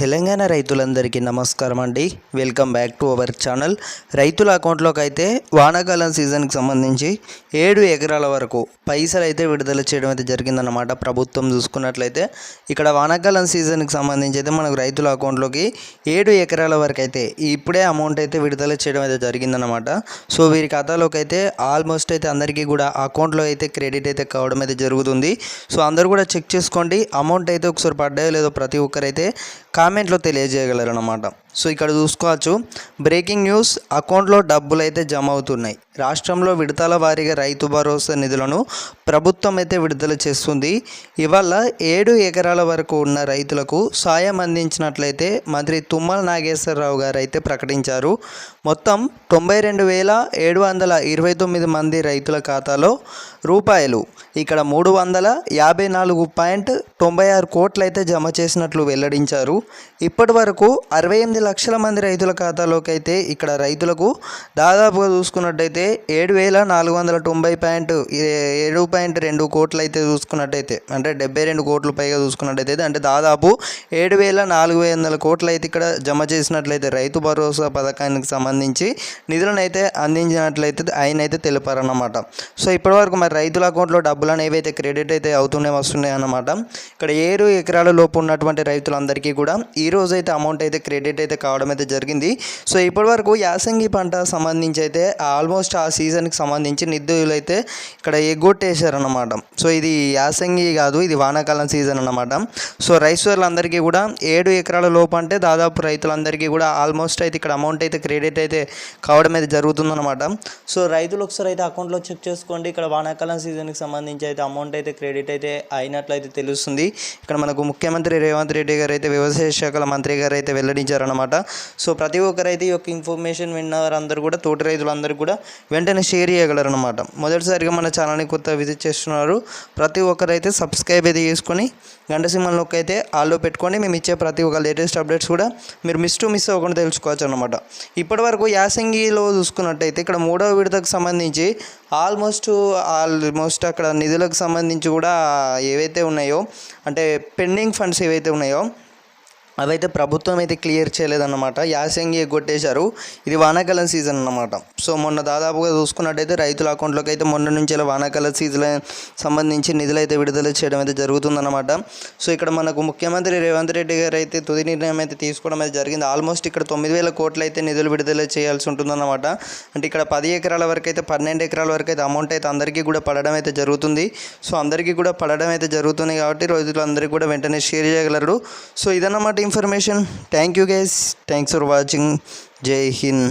తెలంగాణ రైతులందరికీ నమస్కారం అండి. Welcome back to our channel. రైతుల అకౌంట్లోకి అయితే వానాకాలం సీజన్కి సంబంధించి 7 ఎకరాల వరకు పైసలు అయితే విడుదల చేయడం అయితే జరిగిందన్నమాట. ప్రభుత్వం చూసుకున్నట్లయితే ఇక్కడ వానాకాలం సీజన్కి సంబంధించి అయితే మనకు రైతుల అకౌంట్లోకి 7 ఎకరాల వరకు అయితే ఇప్పుడే అమౌంట్ అయితే విడుదల చేయడం అయితే జరిగిందన్నమాట. సో వీరి ఖాతాలోకి అయితే ఆల్మోస్ట్ అయితే అందరికీ కూడా అకౌంట్లో అయితే క్రెడిట్ అయితే కావడం అయితే జరుగుతుంది. సో అందరూ కూడా చెక్ చేసుకోండి, అమౌంట్ అయితే ఒకసారి పడ్డాయో లేదో ప్రతి ఒక్కరైతే కామెంట్లో తెలియజేయగలరు అన్నమాట. సో ఇక్కడ చూసుకోవచ్చు, బ్రేకింగ్ న్యూస్, అకౌంట్లో డబ్బులు అయితే జమ అవుతున్నాయి. రాష్ట్రంలో విడతల వారీగా రైతు భరోసా నిధులను ప్రభుత్వం అయితే విడుదల చేస్తుంది. ఇవాళ 7 ఎకరాల వరకు ఉన్న రైతులకు సాయం అందించినట్లయితే మంత్రి తుమ్మల నాగేశ్వరరావు గారు అయితే ప్రకటించారు. మొత్తం 92,729 మంది రైతుల ఖాతాలో రూపాయలు ఇక్కడ 354.96 కోట్లు అయితే జమ చేసినట్లు వెల్లడించారు. ఇప్పటి వరకు 68 లక్షల మంది రైతుల ఖాతాలోకి అయితే ఇక్కడ రైతులకు దాదాపుగా చూసుకున్నట్టయితే 7,490.7.2 కోట్లు అయితే చూసుకున్నట్టయితే, అంటే 72 కోట్ల పైగా చూసుకున్నట్టయితే, అంటే దాదాపు 7,400 కోట్లు అయితే ఇక్కడ జమ చేసినట్లయితే రైతు భరోసా పథకానికి సంబంధించి నిధులను అయితే అందించినట్లయితే ఆయన అయితే తెలిపారన్నమాట. సో ఇప్పటివరకు మరి రైతుల అకౌంట్లో డబ్బులు అనేవి అయితే క్రెడిట్ అయితే వస్తున్నాయి అన్నమాట. ఇక్కడ 7 ఎకరాల లోపు ఉన్నటువంటి రైతులందరికీ కూడా ఈ రోజు అయితే అమౌంట్ అయితే క్రెడిట్ అయితే కావడం అయితే జరిగింది. సో ఇప్పటివరకు యాసంగి పంట సంబంధించి అయితే ఆల్మోస్ట్ ఆ సీజన్కి సంబంధించి నిధులు అయితే ఇక్కడ ఎగ్గొట్టేశారన్నమాట. సో ఇది యాసంగి కాదు, ఇది వానాకాలం సీజన్ అన్నమాట. సో రైతులందరికీ కూడా 7 ఎకరాల లోపు అంటే దాదాపు రైతులందరికీ కూడా ఆల్మోస్ట్ అయితే ఇక్కడ అమౌంట్ అయితే క్రెడిట్ అయితే కావడం అయితే జరుగుతుందన్నమాట. సో రైతులు ఒకసారి అయితే అకౌంట్లో చెక్ చేసుకోండి. ఇక్కడ వానాకాలం సీజన్కి సంబంధించి అయితే అమౌంట్ అయితే క్రెడిట్ అయితే అయినట్లయితే తెలుస్తుంది. ఇక్కడ మనకు ముఖ్యమంత్రి రేవంత్ రెడ్డి గారు అయితే వ్యవసాయ శాఖల మంత్రి గారు అయితే వెల్లడించారన్నమాట. సో ప్రతి ఒక్కరైతే ఈ యొక్క ఇన్ఫర్మేషన్ విన్నవారందరూ కూడా, తోటి రైతులందరూ కూడా వెంటనే షేర్ చేయగలరు అనమాట. మొదటిసారిగా మన ఛానల్ని కొత్త విజిట్ చేస్తున్నారు, ప్రతి ఒక్కరైతే సబ్స్క్రైబ్ అయితే చేసుకొని గంట సింబల్లోకి అయితే ఆల్లో పెట్టుకొని మేము ఇచ్చే ప్రతి ఒక్క లేటెస్ట్ అప్డేట్స్ కూడా మీరు మిస్ అవ్వకుండా తెలుసుకోవచ్చు అనమాట. ఇప్పటివరకు యాసంగిలో చూసుకున్నట్టయితే ఇక్కడ 3వ విడతకు సంబంధించి ఆల్మోస్ట్ అక్కడ నిధులకు సంబంధించి కూడా ఏవైతే ఉన్నాయో, అంటే పెండింగ్ ఫండ్స్ ఏవైతే ఉన్నాయో అవైతే ప్రభుత్వం అయితే క్లియర్ చేయలేదన్నమాట. యాసంగి ఎగ్గొట్టేశారు. ఇది వానాకాలం సీజన్ అన్నమాట. సో మొన్న దాదాపుగా చూసుకున్నట్టయితే రైతుల అకౌంట్లోకి అయితే మొన్న నుంచి వానాకాలం సీజన్ సంబంధించి నిధులు అయితే విడుదల చేయడం అయితే జరుగుతుందన్నమాట. సో ఇక్కడ మనకు ముఖ్యమంత్రి రేవంత్ రెడ్డి గారు అయితే తుది నిర్ణయం అయితే తీసుకోవడం అయితే జరిగింది. ఆల్మోస్ట్ ఇక్కడ 9,000 కోట్లు అయితే నిధులు విడుదల చేయాల్సి ఉంటుందన్నమాట. అంటే ఇక్కడ 10 ఎకరాల వరకు అయితే 12 ఎకరాల వరకు అయితే అమౌంట్ అయితే అందరికీ కూడా పడడం అయితే జరుగుతుంది. సో అందరికీ కూడా పడడం అయితే జరుగుతుంది కాబట్టి రైతులందరికీ కూడా వెంటనే షేర్ చేయగలరు. సో ఇదన్నమాట information. Thank you guys, thanks for watching. జై హింద్.